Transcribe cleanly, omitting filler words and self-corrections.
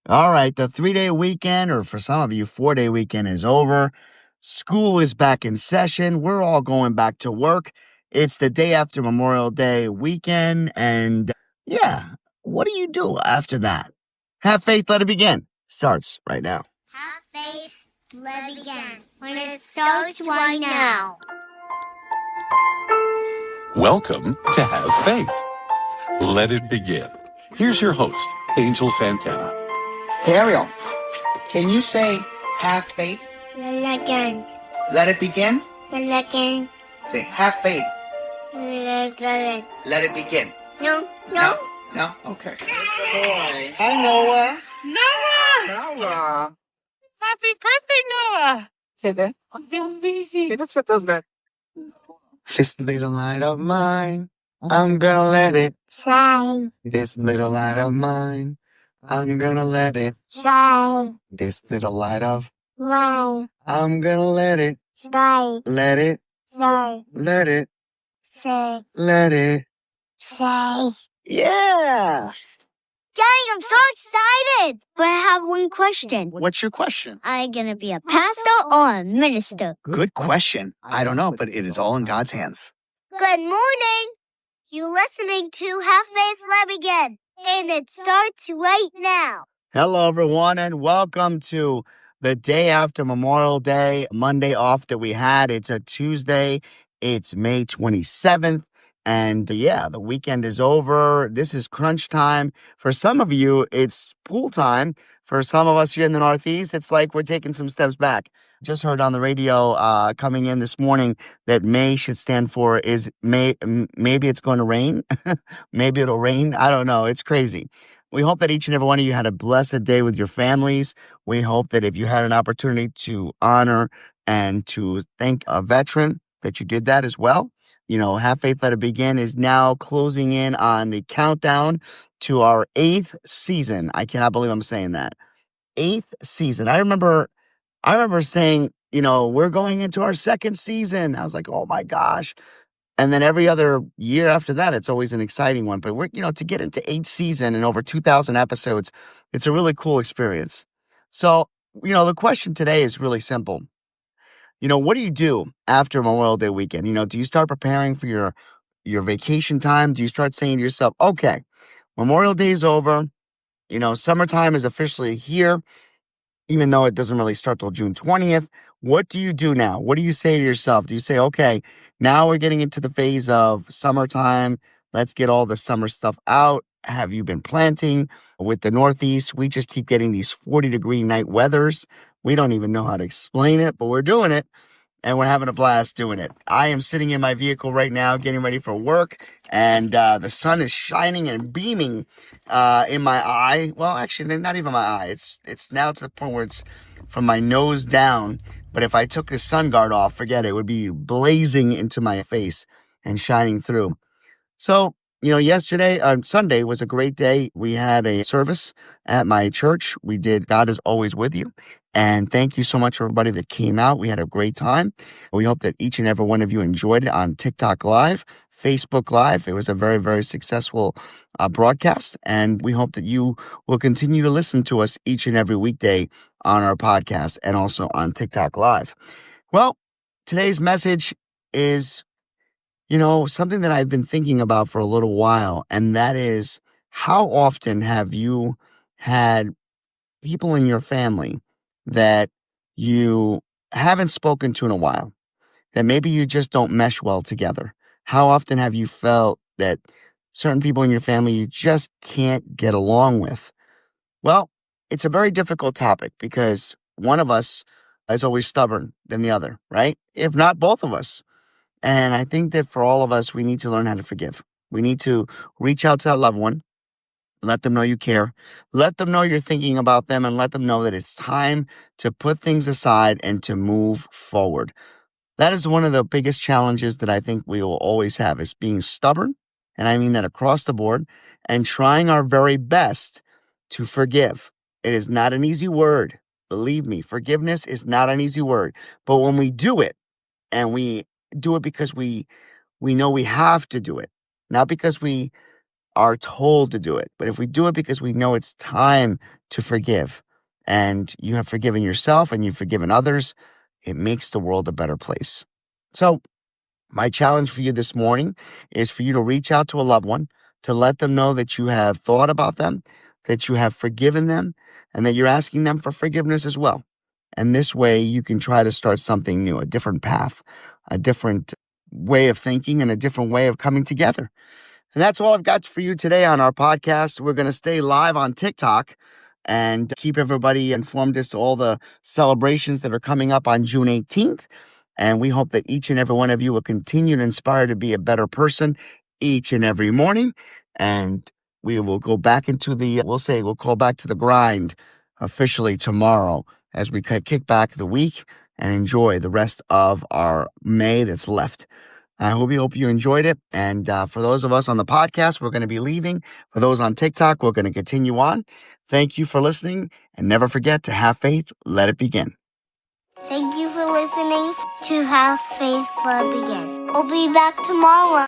All right, the 3-day weekend, or for some of you, 4-day weekend is over. School is back in session. We're all going back to work. It's the day after Memorial Day weekend. And yeah, what do you do after that? Have faith, let it begin. Starts right now. Have faith, let it begin. When it starts right now. Welcome to Have Faith. Let it begin. Here's your host, Angel Santana. Hey, Ariel, can you say have faith? Let it begin. Let it begin? Let it begin. Say have faith. Let it begin. Let it begin. No. No? Okay. Hi, Noah. Noah! Happy birthday, Noah! I'm busy. That's what does that. This little light of mine, I'm gonna let it Shine. This little light of mine, I'm gonna let it Shine. This little light of, Shine. I'm gonna let it Shine. Let it, Shine. let it, Say. let it. Say. Yeah. Daddy, I'm so excited! But I have one question. What's your question? Am I gonna be a pastor or a minister? Good question. I don't know, but it is all in God's hands. Good morning! You're listening to Have Faith Let Begin, and it starts right now. Hello, everyone, and welcome to the day after Memorial Day, Monday off that we had. It's a Tuesday. It's May 27th. And yeah, the weekend is over. This is crunch time. For some of you, it's pool time. For some of us here in the Northeast, it's like we're taking some steps back. Just heard on the radio coming in this morning that May should stand for is May. Maybe it's going to rain. Maybe it'll rain. I don't know. It's crazy. We hope that each and every one of you had a blessed day with your families. We hope that if you had an opportunity to honor and to thank a veteran, that you did that as well. You know, Have Faith, Let It Begin is now closing in on the countdown to our 8th season. I cannot believe I'm saying that. 8th season. I remember saying, we're going into our 2nd season. I was like, oh my gosh. And then every other year after that, it's always an exciting one. But we're, to get into 8th season and over 2,000 episodes, it's a really cool experience. So, the question today is really simple. What do you do after Memorial Day weekend? Do you start preparing for your vacation time? Do you start saying to yourself, okay, Memorial Day is over. Summertime is officially here, even though it doesn't really start till June 20th. What do you do now? What do you say to yourself? Do you say, okay, now we're getting into the phase of summertime. Let's get all the summer stuff out. Have you been planting? With the Northeast, we just keep getting these 40-degree night weathers. We don't even know how to explain it, but we're doing it. And we're having a blast doing it. I am sitting in my vehicle right now, getting ready for work, and the sun is shining and beaming in my eye. Well, actually, not even my eye. It's now to the point where it's from my nose down. But if I took the sun guard off, forget it. It would be blazing into my face and shining through. So, Sunday was a great day. We had a service at my church. We did God is Always With You. And thank you so much, everybody that came out. We had a great time. We hope that each and every one of you enjoyed it on TikTok Live, Facebook Live. It was a very, very successful broadcast. And we hope that you will continue to listen to us each and every weekday on our podcast and also on TikTok Live. Well, today's message is something that I've been thinking about for a little while, and that is, how often have you had people in your family that you haven't spoken to in a while, that maybe you just don't mesh well together? How often have you felt that certain people in your family you just can't get along with? Well, it's a very difficult topic because one of us is always stubborn than the other, right? If not both of us. And I think that for all of us, we need to learn how to forgive. We need to reach out to that loved one, let them know you care, let them know you're thinking about them, and let them know that it's time to put things aside and to move forward. That is one of the biggest challenges that I think we will always have, is being stubborn, and I mean that across the board, and trying our very best to forgive. It is not an easy word. Believe me, forgiveness is not an easy word. But when we do it, and we do it because we know we have to do it, not because we are told to do it. But if we do it because we know it's time to forgive, and you have forgiven yourself and you've forgiven others, it makes the world a better place. So my challenge for you this morning is for you to reach out to a loved one, to let them know that you have thought about them, that you have forgiven them, and that you're asking them for forgiveness as well. And this way you can try to start something new, a different path, a different way of thinking, and a different way of coming together. And that's all I've got for you today on our podcast. We're going to stay live on TikTok and keep everybody informed as to all the celebrations that are coming up on June 18th. And we hope that each and every one of you will continue to inspire to be a better person each and every morning. And we will go back into we'll call back to the grind officially tomorrow as we kick back the week and enjoy the rest of our May that's left. I hope you enjoyed it. And for those of us on the podcast, we're going to be leaving. For those on TikTok, we're going to continue on. Thank you for listening. And never forget to have faith. Let it begin. Thank you for listening to Have Faith Let Begin. We'll be back tomorrow.